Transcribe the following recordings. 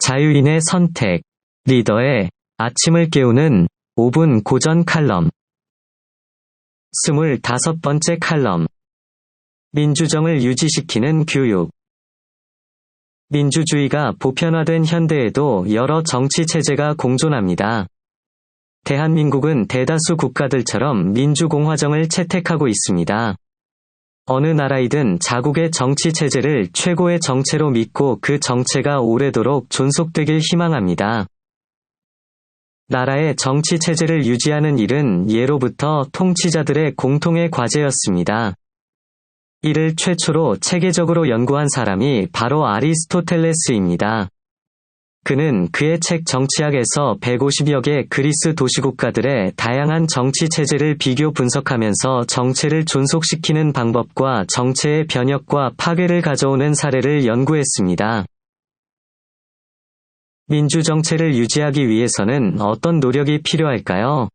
자유인의 선택, 리더의 아침을 깨우는 5분 고전 칼럼. 25번째 칼럼. 민주정을 유지시키는 교육. 민주주의가 보편화된 현대에도 여러 정치 체제가 공존합니다. 대한민국은 대다수 국가들처럼 민주공화정을 채택하고 있습니다. 어느 나라이든 자국의 정치 체제를 최고의 정체로 믿고 그 정체가 오래도록 존속되길 희망합니다. 나라의 정치 체제를 유지하는 일은 예로부터 통치자들의 공통의 과제였습니다. 이를 최초로 체계적으로 연구한 사람이 바로 아리스토텔레스입니다. 그는 그의 책 정치학에서 150여 개 그리스 도시국가들의 다양한 정치 체제를 비교 분석하면서 정체를 존속시키는 방법과 정체의 변혁과 파괴를 가져오는 사례를 연구했습니다. 민주정체를 유지하기 위해서는 어떤 노력이 필요할까요?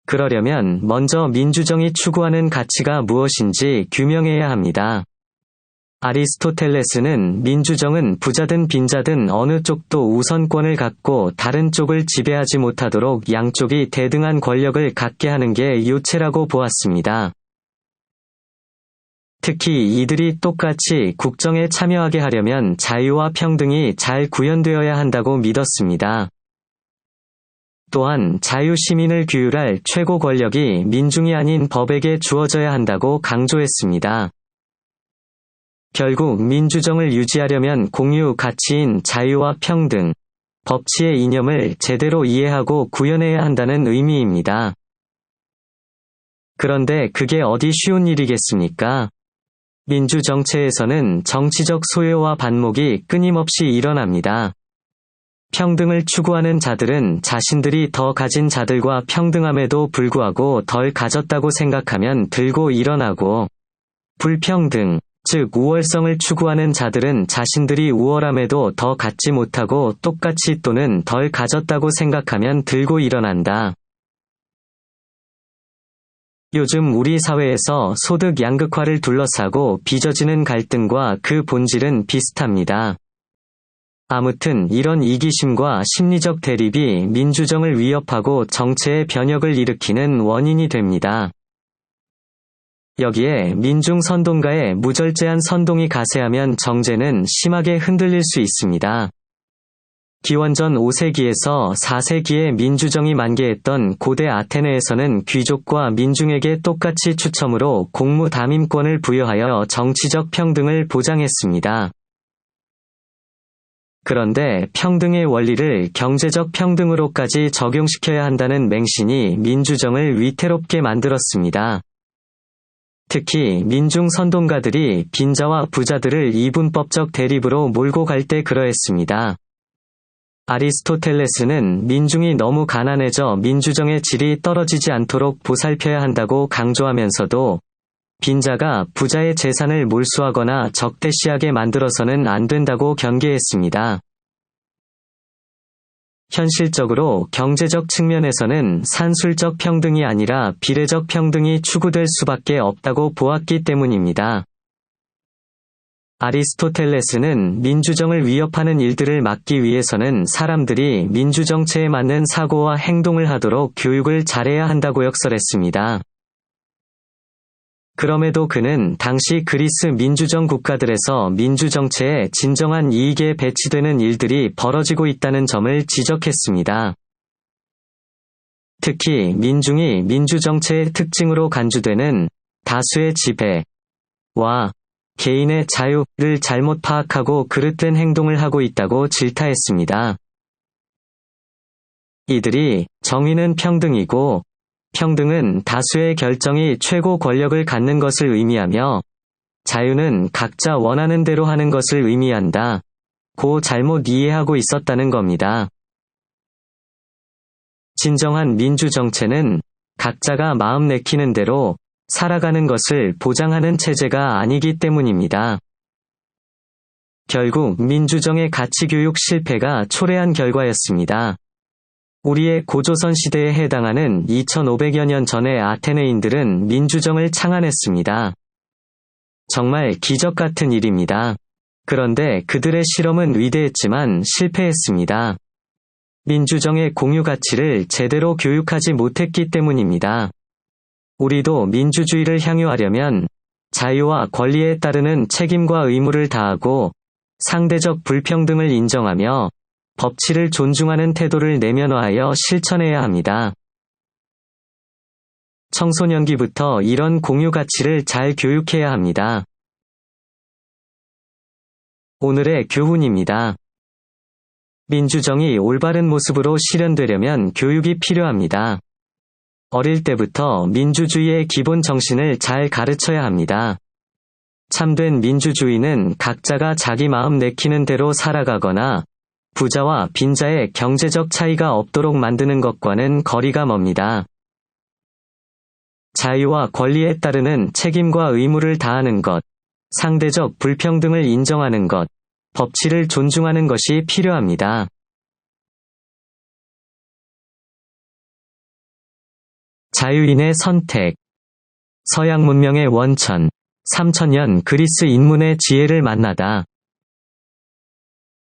그러려면 먼저 민주정이 추구하는 가치가 무엇인지 규명해야 합니다. 아리스토텔레스는 민주정은 부자든 빈자든 어느 쪽도 우선권을 갖고 다른 쪽을 지배하지 못하도록 양쪽이 대등한 권력을 갖게 하는 게 요체라고 보았습니다. 특히 이들이 똑같이 국정에 참여하게 하려면 자유와 평등이 잘 구현되어야 한다고 믿었습니다. 또한 자유시민을 규율할 최고 권력이 민중이 아닌 법에게 주어져야 한다고 강조했습니다. 결국 민주정을 유지하려면 공유 가치인 자유와 평등, 법치의 이념을 제대로 이해하고 구현해야 한다는 의미입니다. 그런데 그게 어디 쉬운 일이겠습니까? 민주정체에서는 정치적 소요와 반목이 끊임없이 일어납니다. 평등을 추구하는 자들은 자신들이 더 가진 자들과 평등함에도 불구하고 덜 가졌다고 생각하면 들고 일어나고, 불평등, 즉 우월성을 추구하는 자들은 자신들이 우월함에도 더 갖지 못하고 똑같이 또는 덜 가졌다고 생각하면 들고 일어난다. 요즘 우리 사회에서 소득 양극화를 둘러싸고 빚어지는 갈등과 그 본질은 비슷합니다. 아무튼 이런 이기심과 심리적 대립이 민주정을 위협하고 정체의 변혁을 일으키는 원인이 됩니다. 여기에 민중선동가의 무절제한 선동이 가세하면 정제는 심하게 흔들릴 수 있습니다. 기원전 5세기에서 4세기에 민주정이 만개했던 고대 아테네에서는 귀족과 민중에게 똑같이 추첨으로 공무 담임권을 부여하여 정치적 평등을 보장했습니다. 그런데 평등의 원리를 경제적 평등으로까지 적용시켜야 한다는 맹신이 민주정을 위태롭게 만들었습니다. 특히 민중선동가들이 빈자와 부자들을 이분법적 대립으로 몰고 갈 때 그러했습니다. 아리스토텔레스는 민중이 너무 가난해져 민주정의 질이 떨어지지 않도록 보살펴야 한다고 강조하면서도 빈자가 부자의 재산을 몰수하거나 적대시하게 만들어서는 안 된다고 경계했습니다. 현실적으로 경제적 측면에서는 산술적 평등이 아니라 비례적 평등이 추구될 수밖에 없다고 보았기 때문입니다. 아리스토텔레스는 민주정을 위협하는 일들을 막기 위해서는 사람들이 민주정체에 맞는 사고와 행동을 하도록 교육을 잘해야 한다고 역설했습니다. 그럼에도 그는 당시 그리스 민주정 국가들에서 민주정체에 진정한 이익에 배치되는 일들이 벌어지고 있다는 점을 지적했습니다. 특히 민중이 민주정체의 특징으로 간주되는 다수의 지배와 개인의 자유를 잘못 파악하고 그릇된 행동을 하고 있다고 질타했습니다. 이들이 정의는 평등이고 평등은 다수의 결정이 최고 권력을 갖는 것을 의미하며 자유는 각자 원하는 대로 하는 것을 의미한다. 고 잘못 이해하고 있었다는 겁니다. 진정한 민주정체는 각자가 마음 내키는 대로 살아가는 것을 보장하는 체제가 아니기 때문입니다. 결국 민주정의 가치교육 실패가 초래한 결과였습니다. 우리의 고조선 시대에 해당하는 2500여 년 전의 아테네인들은 민주정을 창안했습니다. 정말 기적 같은 일입니다. 그런데 그들의 실험은 위대했지만 실패했습니다. 민주정의 공유 가치를 제대로 교육하지 못했기 때문입니다. 우리도 민주주의를 향유하려면 자유와 권리에 따르는 책임과 의무를 다하고 상대적 불평등을 인정하며 법치를 존중하는 태도를 내면화하여 실천해야 합니다. 청소년기부터 이런 공유 가치를 잘 교육해야 합니다. 오늘의 교훈입니다. 민주정이 올바른 모습으로 실현되려면 교육이 필요합니다. 어릴 때부터 민주주의의 기본 정신을 잘 가르쳐야 합니다. 참된 민주주의는 각자가 자기 마음 내키는 대로 살아가거나 부자와 빈자의 경제적 차이가 없도록 만드는 것과는 거리가 멉니다. 자유와 권리에 따르는 책임과 의무를 다하는 것, 상대적 불평등을 인정하는 것, 법치를 존중하는 것이 필요합니다. 자유인의 선택. 서양 문명의 원천. 3000년 그리스 인문의 지혜를 만나다.